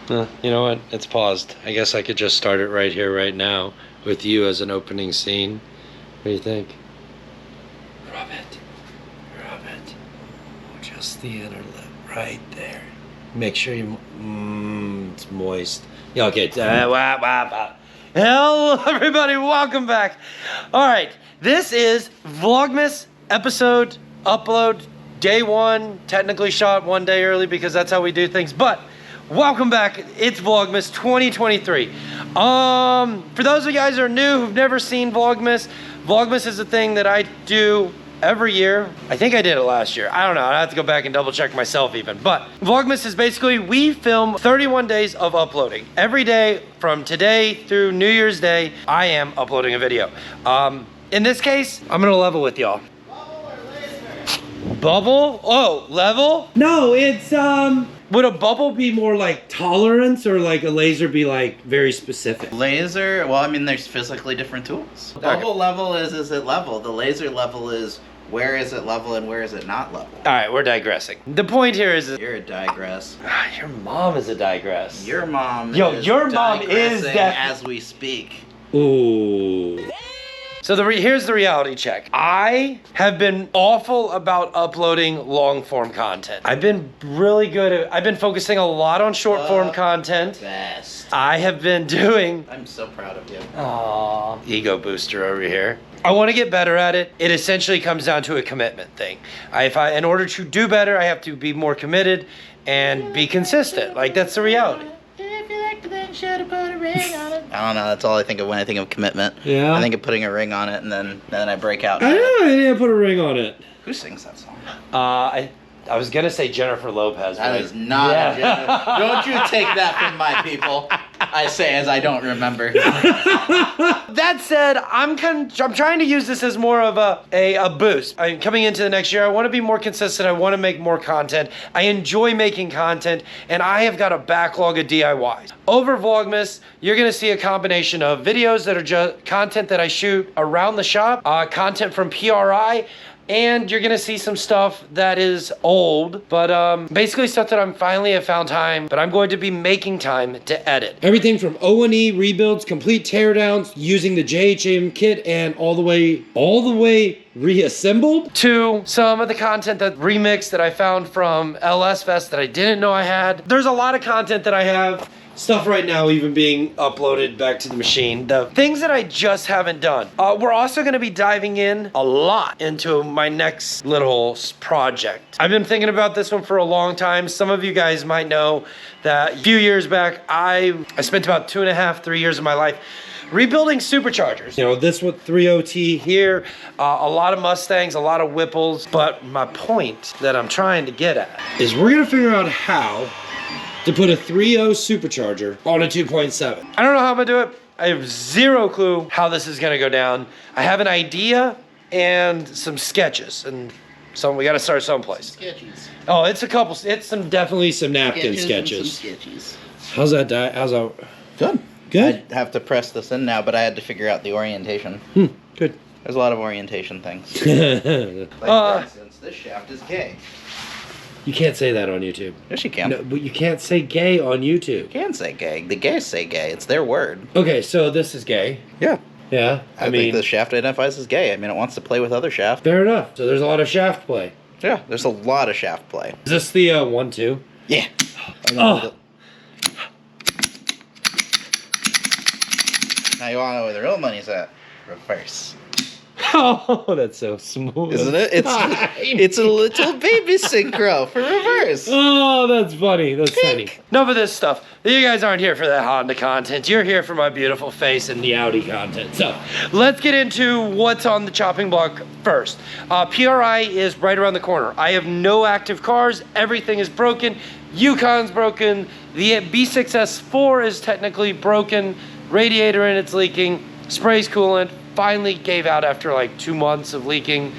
You know what? It's paused. I guess I could just start it right here, right now, with you as an opening scene. What do you think? Rub it. Rub it. Just the inner lip, right there. Make sure you... it's moist. Yeah, okay. Hello, everybody. Welcome back. All right. This is Vlogmas episode upload day 1. Technically shot 1 day early because that's how we do things. But welcome back. It's Vlogmas 2023. For those of you guys who are new, who've never seen Vlogmas, Vlogmas is a thing that I do every year. I think I did it last year. I don't know. I have to go back and double check myself even. But Vlogmas is basically, we film 31 days of uploading. Every day from today through New Year's Day, I am uploading a video. In this case, I'm gonna level with y'all. Bubble or laser? Bubble? Oh, level? No, it's would a bubble be more like tolerance or like a laser be like very specific? Laser, well, I mean, there's physically different tools. Bubble level is it level? The laser level is where is it level and where is it not level? All right, we're digressing. The point here is... You're a digress. Your mom is a digress. Your mom is your mom is that... as we speak. Ooh. So here's the reality check. I have been awful about uploading long form content. I've been really good at, I've been focusing a lot on short form content. Best. I have been doing... I'm so proud of you. Aww. Ego booster over here. I want to get better at it. It essentially comes down to a commitment thing. In order to do better, I have to be more committed and be consistent. Like, that's the reality. I don't know, that's all I think of when I think of commitment. Yeah. I think of putting a ring on it and then I break out. I know, I didn't put a ring on it. Who sings that song? I was gonna say Jennifer Lopez. That is not a Jennifer. Don't you take that from my people. I say as I don't remember. That said, I'm trying to use this as more of a boost. I'm coming into the next year. I want to be more consistent. I want to make more content. I enjoy making content, and I have got a backlog of DIYs. Over Vlogmas, you're gonna see a combination of videos that are just content that I shoot around the shop, content from PRI, and you're gonna see some stuff that is old, but basically stuff that I'm finally have found time, but I'm going to be making time to edit. Everything from O&E rebuilds, complete teardowns, using the JHM kit, and all the way reassembled to some of the content that remixed that I found from LS Fest that I didn't know I had. There's a lot of content that I have. Stuff right now even being uploaded back to the machine. The things that I just haven't done. We're also gonna be diving in a lot into my next little project. I've been thinking about this one for a long time. Some of you guys might know that a few years back, I spent about 2.5, 3 years of my life rebuilding superchargers. You know, this with 3OT here, a lot of Mustangs, a lot of Whipples. But my point that I'm trying to get at is we're gonna figure out how to put a 3.0 supercharger on a 2.7. I don't know how I'm gonna do it. I have zero clue how this is gonna go down. I have an idea and some sketches, and so we gotta start someplace. Sketchies. Oh, it's a couple, it's Definitely some napkin sketches. Some sketchies. How's that? How's that? Good. Good? I have to press this in now, but I had to figure out the orientation. Good. There's a lot of orientation things. Like, for instance, this shaft is gay. You can't say that on YouTube. Yes, you can. No, but you can't say gay on YouTube. You can say gay. The gays say gay. It's their word. Okay, so this is gay. Yeah. Yeah. I mean, think the shaft identifies as gay. I mean, it wants to play with other shaft. Fair enough. So there's a lot of shaft play. Yeah, there's a lot of shaft play. Is this the 1-2? Yeah. Oh. Now you want to know where the real money's at? Reverse. Oh, that's so smooth. Isn't it? It's a little baby synchro for reverse. Oh, that's funny. That's funny. Enough of this stuff. You guys aren't here for that Honda content. You're here for my beautiful face and the Audi content. So let's get into what's on the chopping block first. PRI is right around the corner. I have no active cars. Everything is broken. Yukon's broken. The B6S4 is technically broken. Radiator in it's leaking. Sprays coolant. Finally gave out after like 2 months of leaking.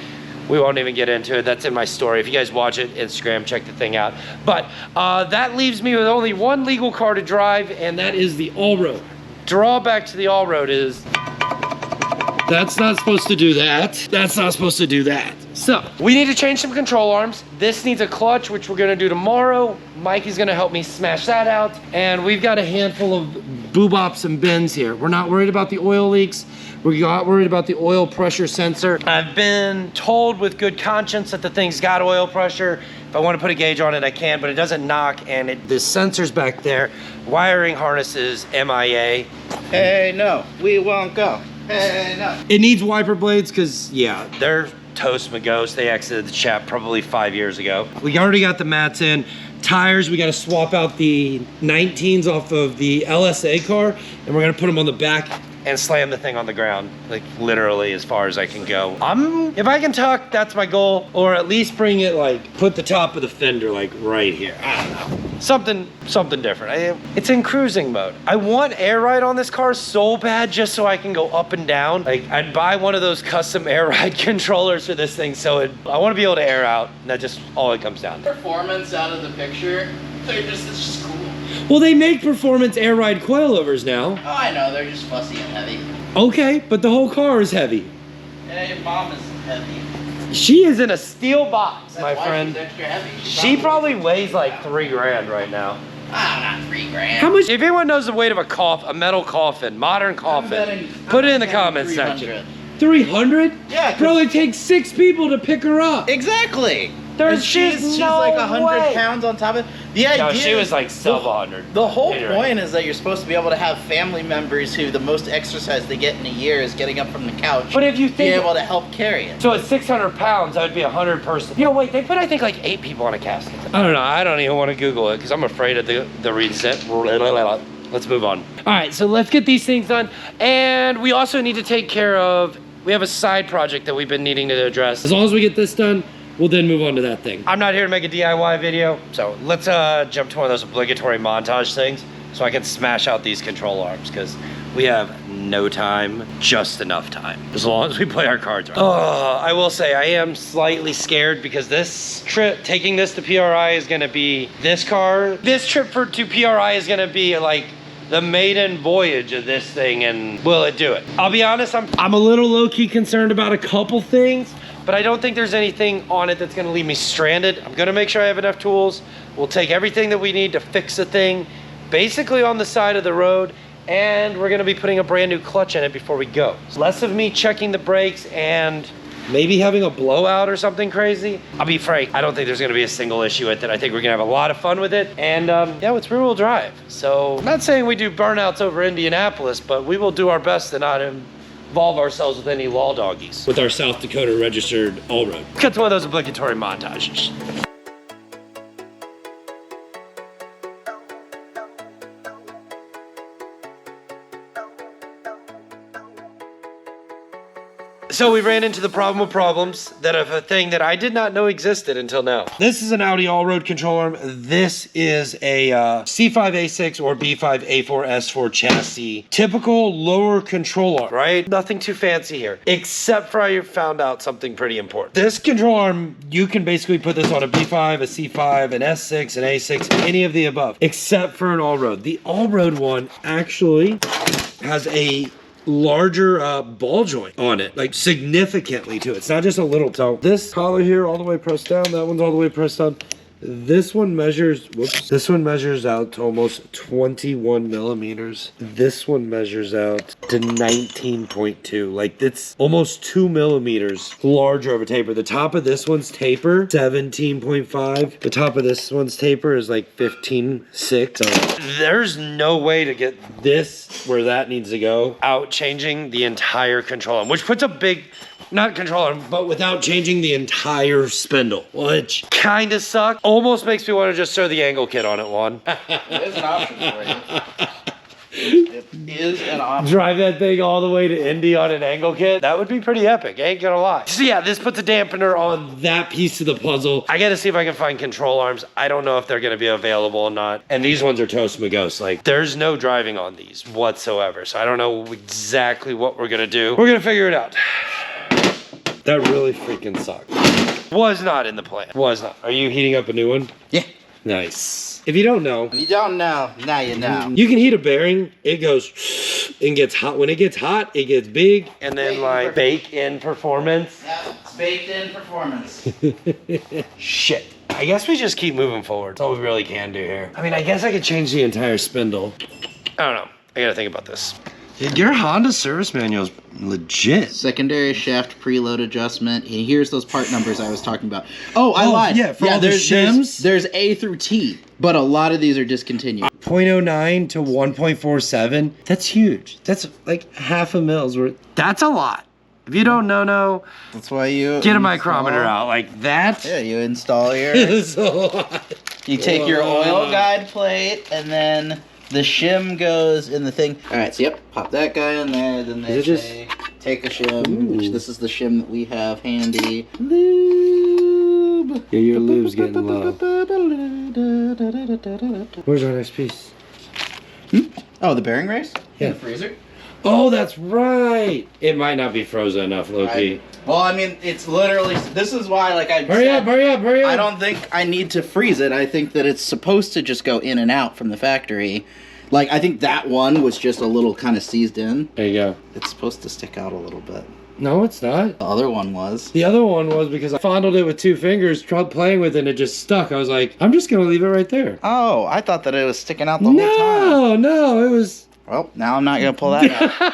We won't even get into it. That's in my story. If you guys watch it, Instagram, check the thing out. But that leaves me with only one legal car to drive, and that is the all-road. Drawback to the all-road is... That's not supposed to do that. That's not supposed to do that. So we need to change some control arms. This needs a clutch, which we're gonna do tomorrow. Mikey's gonna help me smash that out. And we've got a handful of boobops and bends here. We're not worried about the oil leaks. We're not worried about the oil pressure sensor. I've been told with good conscience that the thing's got oil pressure. If I want to put a gauge on it, I can, but it doesn't knock, and the sensor's back there. Wiring harness is MIA. Hey, no, we won't go. Hey, no. It needs wiper blades because, yeah, they're toast magos. They exited the shop probably 5 years ago. We already got the mats in. Tires, we got to swap out the 19s off of the LSA car, and we're going to put them on the back and slam the thing on the ground, like literally as far as I can go. If I can tuck, that's my goal, or at least bring it like, put the top of the fender like right here. I don't know. Something different. It's in cruising mode. I want air ride on this car so bad just so I can go up and down. Like I'd buy one of those custom air ride controllers for this thing so I want to be able to air out, and that's just all it comes down to. Performance out of the picture, it's just cool. Well, they make performance air ride coilovers now. Oh, I know, they're just fussy and heavy. Okay, but the whole car is heavy. Yeah, your mom is heavy. She is in a steel box, That's my why friend. she's extra heavy. She probably weighs like 3 grand right now. Ah, not 3 grand. How much? If anyone knows the weight of a metal coffin, modern coffin, put it in the comments section. 300? Yeah. Bro, it takes 6 people to pick her up. Exactly. She's no like 100 pounds on top of it. The idea. No, she was like sub 100. The whole point is that you're supposed to be able to have family members who the most exercise they get in a year is getting up from the couch. But if you think, be able to help carry it. So at 600 pounds, that would be 100 person. You know, wait, they put I think like 8 people on a casket. I don't know. I don't even want to Google it because I'm afraid of the reset. Let's move on. All right, so let's get these things done, and we also need to take care of. We have a side project that we've been needing to address. As long as we get this done, we'll then move on to that thing. I'm not here to make a DIY video, so let's jump to one of those obligatory montage things so I can smash out these control arms because we have no time, just enough time, as long as we play our cards right. Oh, I will say I am slightly scared because this trip, taking this to PRI is gonna be this car. This trip to PRI is gonna be like the maiden voyage of this thing, and will it do it? I'll be honest, I'm a little low-key concerned about a couple things, but I don't think there's anything on it that's gonna leave me stranded. I'm gonna make sure I have enough tools. We'll take everything that we need to fix the thing, basically on the side of the road, and we're gonna be putting a brand new clutch in it before we go. Less of me checking the brakes and maybe having a blowout or something crazy. I'll be frank, I don't think there's gonna be a single issue with it. I think we're gonna have a lot of fun with it. And yeah, it's rear-wheel drive. So I'm not saying we do burnouts over Indianapolis, but we will do our best to not involve ourselves with any law doggies. With our South Dakota registered all-road. Cut to one of those obligatory montages. So we ran into the problem of problems, that of a thing that I did not know existed until now. This is an Audi all-road control arm. This is a C5A6 or B5A4S4 chassis. Typical lower control arm, right? Nothing too fancy here, except for I found out something pretty important. This control arm, you can basically put this on a B5, a C5, an S6, an A6, any of the above, except for an all-road. The all-road one actually has a larger ball joint on it, like significantly to it. It's not just a little. So this collar here all the way pressed down, that one's all the way pressed down. This one measures, whoops, this one measures out to almost 21 millimeters. This one measures out to 19.2. Like it's almost 2 millimeters larger of a taper. The top of this one's taper, 17.5. The top of this one's taper is like 15.6. So there's no way to get this where that needs to go out changing the entire control arm, which puts a big, not control arm, but without changing the entire spindle, which kind of sucks. Almost makes me want to just throw the angle kit on it, Juan. There's an option for you. It is an option. Drive that thing all the way to Indy on an angle kit. That would be pretty epic, ain't gonna lie. So yeah, this puts a dampener on that piece of the puzzle. I gotta see if I can find control arms. I don't know if they're gonna be available or not. And these ones are toast magos. Like there's no driving on these whatsoever. So I don't know exactly what we're gonna do. We're gonna figure it out. That really freaking sucked. Was not in the plan. Was not. Are you heating up a new one? Yeah. Nice. If you don't know. You don't know, now you know. You can heat a bearing, it goes and gets hot. When it gets hot, it gets big and then like bake in performance. Yeah, it's baked in performance. Shit. I guess we just keep moving forward. That's all we really can do here. I mean, I guess I could change the entire spindle. I don't know. I gotta think about this. Dude, your Honda service manual is legit. Secondary shaft preload adjustment. And here's those part numbers I was talking about. Oh, I lied. Yeah, for all the shims? There's A through T, but a lot of these are discontinued. 0.09 to 1.47. That's huge. That's like half a mil's worth. That's a lot. If you don't know, That's why you get a micrometer out. Like that. Yeah, you install your. It's a lot. You take your oil guide plate, and then the shim goes in the thing. All right, so yep, pop that guy in there. Then they say, take a shim, which this is the shim that we have handy. Lube. Yeah, your lube's getting low. Where's our next piece? Oh, the bearing race? Yeah. In the freezer? Oh, that's right. It might not be frozen enough, Loki. Well, I mean, it's literally. This is why, like I Hurry up, hurry up, hurry up. I don't think I need to freeze it. I think that it's supposed to just go in and out from the factory. Like, I think that one was just a little kind of seized in. There you go. It's supposed to stick out a little bit. No, it's not. The other one was. The other one was because I fondled it with 2 fingers, tried playing with it, and it just stuck. I was like, I'm just going to leave it right there. Oh, I thought that it was sticking out the whole time. No, it was... Well, now I'm not going to pull that out.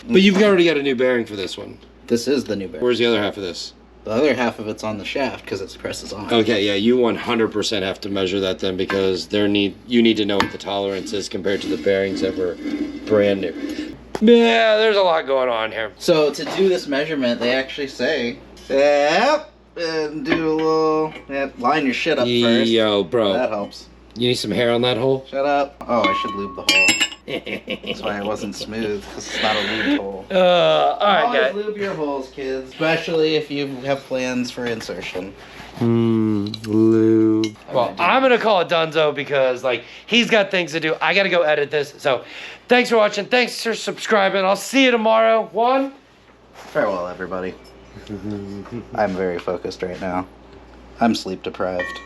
But you've already got a new bearing for this one. This is the new bearing. Where's the other half of this? The other half of it's on the shaft because it presses on. Okay, yeah, you 100% have to measure that then because you need to know what the tolerance is compared to the bearings that were brand new. Yeah, there's a lot going on here. So to do this measurement, they actually say, yep, and do a little, line your shit up first. Yo, bro. That helps. You need some hair on that hole? Shut up. Oh, I should lube the hole. That's why it wasn't smooth, because it's not a lube hole. All right, Always guys. lube your holes, kids. Especially if you have plans for insertion. Lube. Well, I'm gonna call it Dunzo because like he's got things to do. I gotta go edit this. So, thanks for watching. Thanks for subscribing. I'll see you tomorrow. Farewell, everybody. I'm very focused right now. I'm sleep deprived.